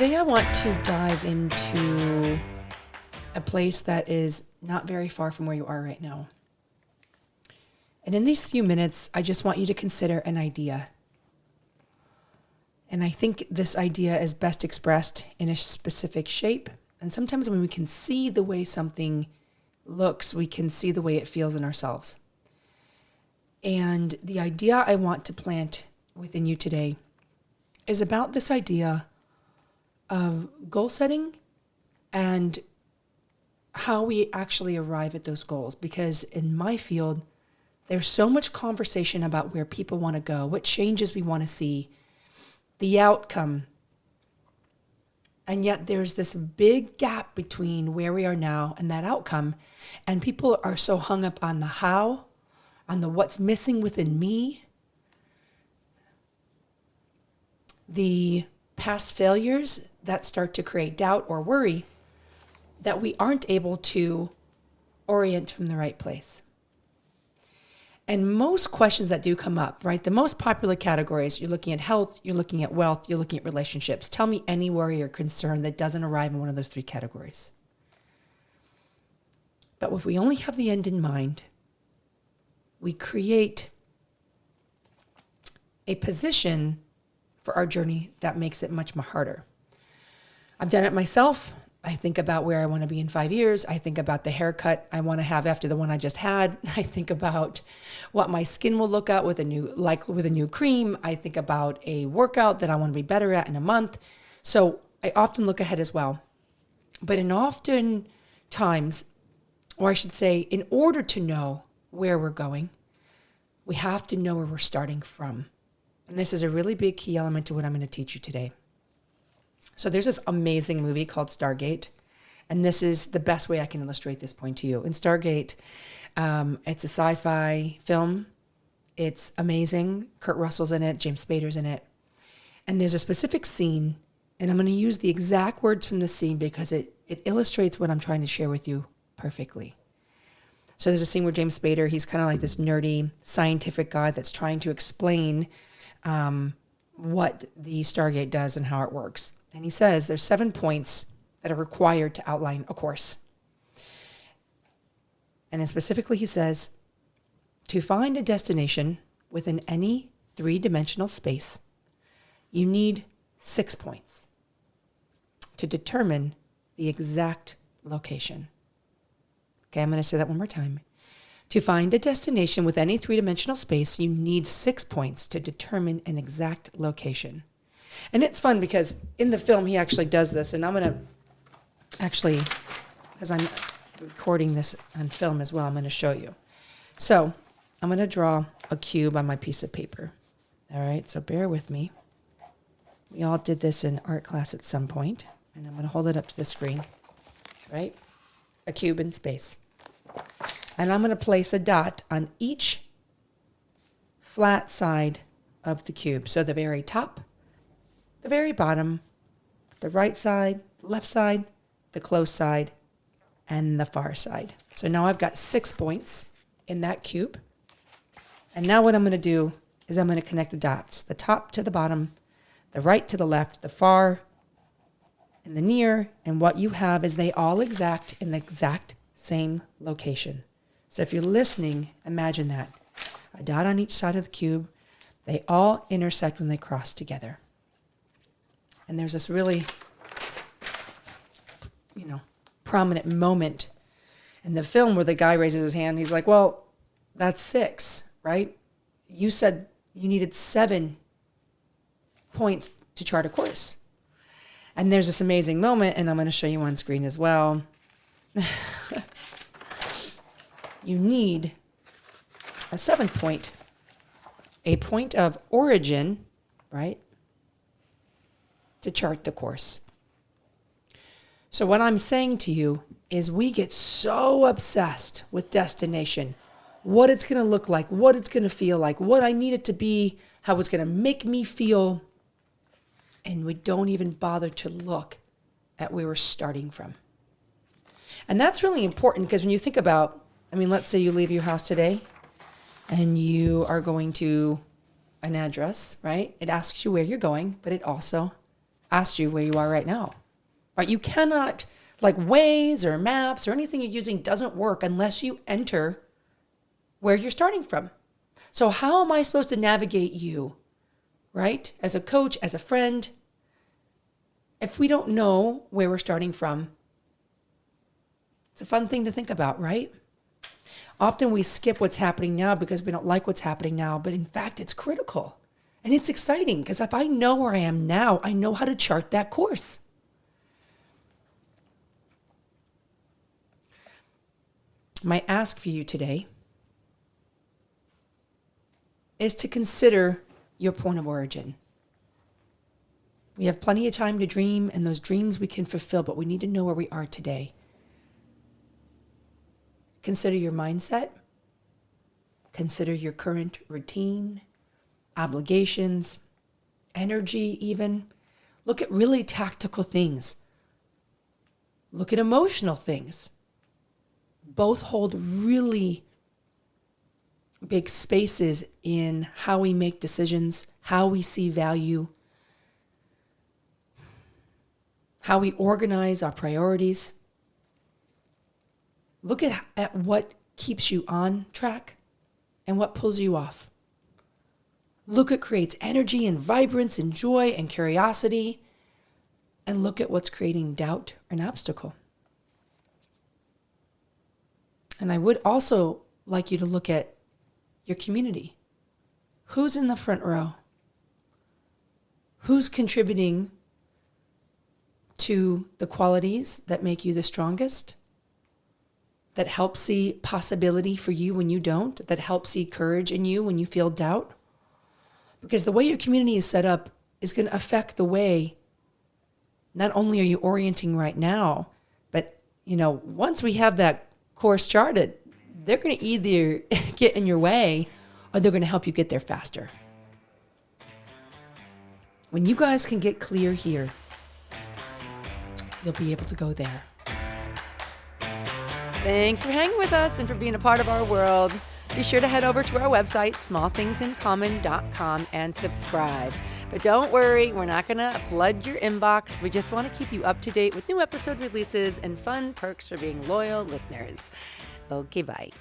Today I want to dive into a place that is not very far from where you are right now. And in these few minutes, I just want you to consider an idea. And I think this idea is best expressed in a specific shape. And sometimes when we can see the way something looks, we can see the way it feels in ourselves. And the idea I want to plant within you today is about this idea of goal setting and how we actually arrive at those goals. Because in my field, there's so much conversation about where people want to go, what changes we want to see, the outcome. And yet there's this big gap between where we are now and that outcome. And people are so hung up on the how, on the what's missing within me, the past failures that start to create doubt or worry, that we aren't able to orient from the right place. And most questions that do come up, right? The most popular categories, you're looking at health, you're looking at wealth, you're looking at relationships. Tell me any worry or concern that doesn't arrive in one of those three categories. But if we only have the end in mind, we create a position for our journey that makes it much more harder. I've done it myself. I think about where I want to be in 5 years. I think about the haircut I want to have after the one I just had. I think about what my skin will look at with a new cream. I think about a workout that I want to be better at in a month. So I often look ahead as well. But in times, or I should say, in order to know where we're going, we have to know where we're starting from. And this is a really big key element to what I'm going to teach you today. So there's this amazing movie called Stargate, and this is the best way I can illustrate this point to you. In Stargate, it's a sci-fi film. It's amazing. Kurt Russell's in it. James Spader's in it. And there's a specific scene, and I'm going to use the exact words from the scene because it illustrates what I'm trying to share with you perfectly. So there's a scene where James Spader, he's kind of like this nerdy scientific guy that's trying to explain what the Stargate does and how it works. And he says there's 7 points that are required to outline a course. And then specifically he says, to find a destination within any 3-dimensional space, you need 6 points to determine the exact location. Okay, I'm going to say that one more time. To find a destination with any 3-dimensional space, you need 6 points to determine an exact location. And it's fun because in the film, he actually does this. And I'm going to actually, because I'm recording this on film as well, I'm going to show you. So I'm going to draw a cube on my piece of paper. All right, so bear with me. We all did this in art class at some point. And I'm going to hold it up to the screen, right? A cube in space. And I'm going to place a dot on each flat side of the cube. So the very top, the very bottom, the right side, left side, the close side, and the far side. So now I've got 6 points in that cube. And now what I'm going to do is I'm going to connect the dots, the top to the bottom, the right to the left, the far and the near. And what you have is they all exact in the exact same location. So if you're listening, imagine that. A dot on each side of the cube. They all intersect when they cross together. And there's this really, prominent moment in the film where the guy raises his hand. He's like, well, that's 6, right? You said you needed 7 points to chart a course. And there's this amazing moment, and I'm going to show you on screen as well. You need a 7th point, a point of origin, right, to chart the course. So what I'm saying to you is we get so obsessed with destination, what it's going to look like, what it's going to feel like, what I need it to be, how it's going to make me feel, and we don't even bother to look at where we're starting from. And that's really important because when you think about, let's say you leave your house today and you are going to an address, right? It asks you where you're going, but it also asked you where you are right now. Right? You cannot, like Waze or maps or anything you're using doesn't work unless you enter where you're starting from. So how am I supposed to navigate you, right? As a coach, as a friend, if we don't know where we're starting from? It's a fun thing to think about, right? Often we skip what's happening now because we don't like what's happening now, but in fact, it's critical. And it's exciting because if I know where I am now, I know how to chart that course. My ask for you today is to consider your point of origin. We have plenty of time to dream, and those dreams we can fulfill, but we need to know where we are today. Consider your mindset. Consider your current routine, obligations, energy even. Look at really tactical things. Look at emotional things. Both hold really big spaces in how we make decisions, how we see value, how we organize our priorities. Look at what keeps you on track and what pulls you off. Look at creates energy and vibrance and joy and curiosity, and look at what's creating doubt and obstacle. And I would also like you to look at your community. Who's in the front row? Who's contributing to the qualities that make you the strongest? That help see possibility for you when you don't? That help see courage in you when you feel doubt? Because the way your community is set up is going to affect the way not only are you orienting right now, but once we have that course charted, they're going to either get in your way or they're going to help you get there faster. When you guys can get clear here, you'll be able to go there. Thanks for hanging with us and for being a part of our world. Be sure to head over to our website, smallthingsincommon.com, and subscribe. But don't worry, we're not going to flood your inbox. We just want to keep you up to date with new episode releases and fun perks for being loyal listeners. Okay, bye.